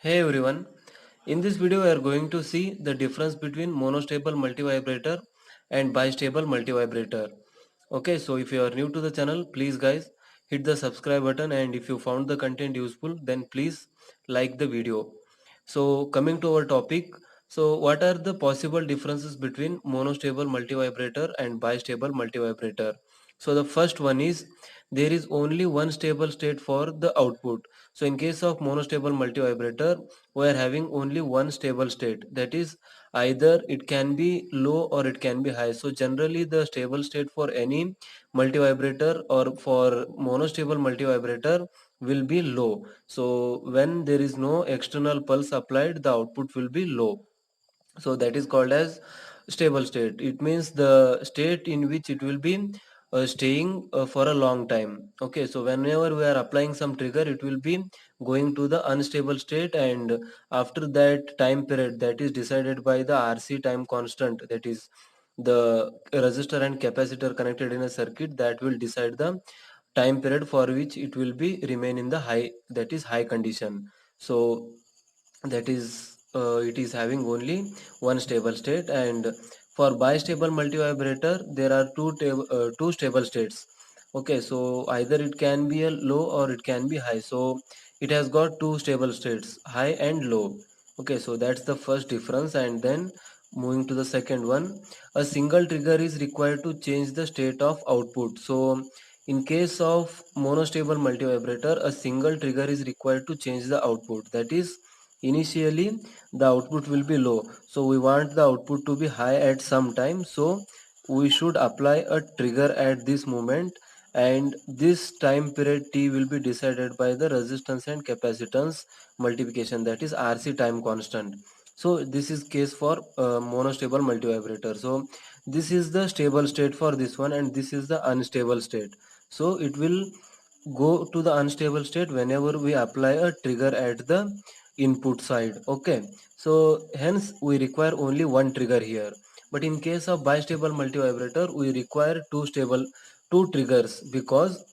Hey everyone, in this video we are going to see the difference between monostable multivibrator and bistable multivibrator. Okay, so if you are new to the channel, please guys hit the subscribe button, and if you found the content useful then please like the video. So coming to our topic, so what are the possible differences between monostable multivibrator and bistable multivibrator? So the first one is there is only one stable state for the output. So in case of monostable multivibrator, we are having only one stable state, that is either it can be low or it can be high. So generally the stable state for any multivibrator or for monostable multivibrator will be low. So when there is no external pulse applied, the output will be low. So that is called as stable state. It means the state in which it will be staying for a long time. Okay, so whenever we are applying some trigger, it will be going to the unstable state, and after that time period that is decided by the RC time constant, that is the resistor and capacitor connected in a circuit, that will decide the time period for which it will be remain in the high, that is high condition. So that is it is having only one stable state. And for bistable multivibrator there are two stable states. Okay, so either it can be a low or it can be high. So it has got two stable states, high and low. Okay, so that's the first difference. And then moving to the second one, a single trigger is required to change the state of output. So in case of monostable multivibrator, a single trigger is required to change the output. That is, initially the output will be low, so we want the output to be high at some time, so we should apply a trigger at this moment, and this time period t will be decided by the resistance and capacitance multiplication, that is RC time constant. So this is case for monostable multivibrator. So this is the stable state for this one, and this is the unstable state. So it will go to the unstable state whenever we apply a trigger at the input side. Okay, so hence we require only one trigger here. But in case of bistable multivibrator, we require two triggers, because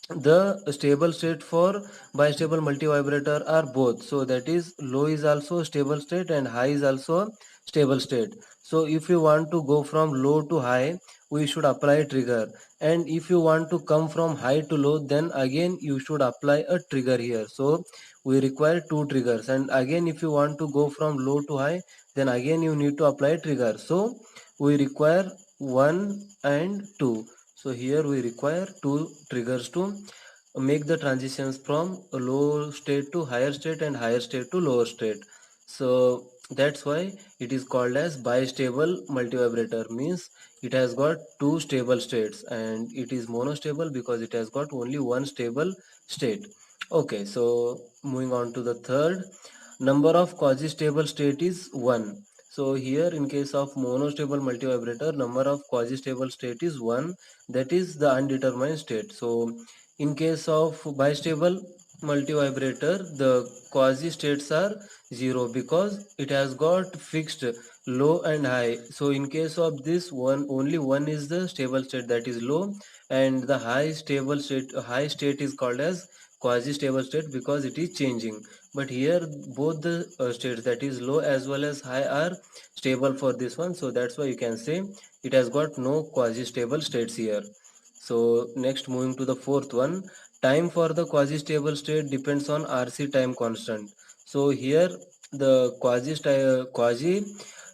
the stable state for bistable multivibrator are both. So that is, low is also stable state and high is also stable state. So if you want to go from low to high, we should apply a trigger, and if you want to come from high to low, then again you should apply a trigger here. So we require two triggers, and again if you want to go from low to high, then again you need to apply a trigger. So we require one and two. So here we require two triggers to make the transitions from a low state to higher state and higher state to lower state. So that's why it is called as bistable multivibrator, means it has got two stable states, and it is monostable because it has got only one stable state. Okay, so moving on to the third, number of quasi-stable state is 1. So here in case of monostable multivibrator, number of quasi-stable state is 1, that is the undetermined state. So in case of bistable multivibrator, the quasi states are 0 because it has got fixed low and high. So in case of this one, only one is the stable state, that is low, and the high state is called as quasi stable state because it is changing. But here both the states, that is low as well as high, are stable for this one. So that's why you can say it has got no quasi stable states here. So next, moving to the fourth one, time for the quasi stable state depends on RC time constant. So here the quasi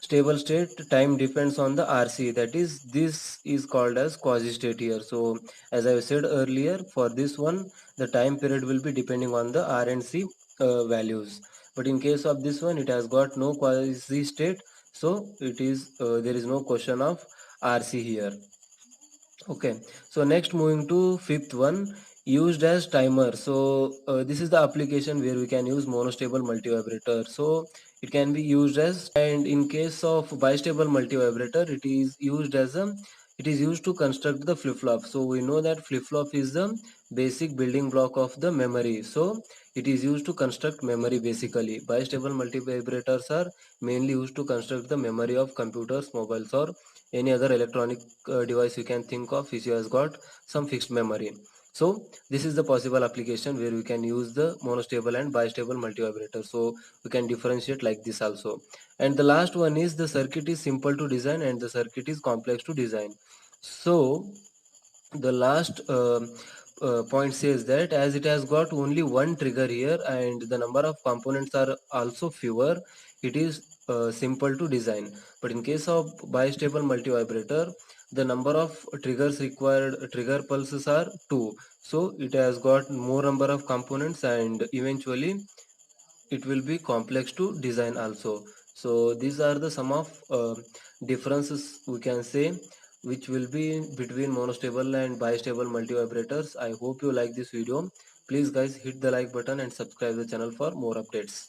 stable state time depends on the RC, that is, this is called as quasi state here. So as I said earlier, for this one the time period will be depending on the R and C values. But in case of this one, it has got no quasi state, so it is there is no question of RC here. Okay, so next, moving to fifth one, used as timer. So this is the application where we can use monostable multivibrator. So it can be used as, and in case of bistable multivibrator, it is used to construct the flip-flop. So we know that flip-flop is the basic building block of the memory. So it is used to construct memory basically. Bistable multivibrators are mainly used to construct the memory of computers, mobiles, or any other electronic device you can think of which has got some fixed memory. So this is the possible application where we can use the monostable and bistable multivibrator. So we can differentiate like this also. And the last one is the circuit is simple to design and the circuit is complex to design. So the last point says that as it has got only one trigger here and the number of components are also fewer, it is simple to design. But in case of bistable multivibrator, the number of triggers required, trigger pulses are 2, so it has got more number of components and eventually it will be complex to design also. So these are the some of differences we can say which will be between monostable and bistable multivibrators. I hope you like this video. Please guys hit the like button and subscribe the channel for more updates.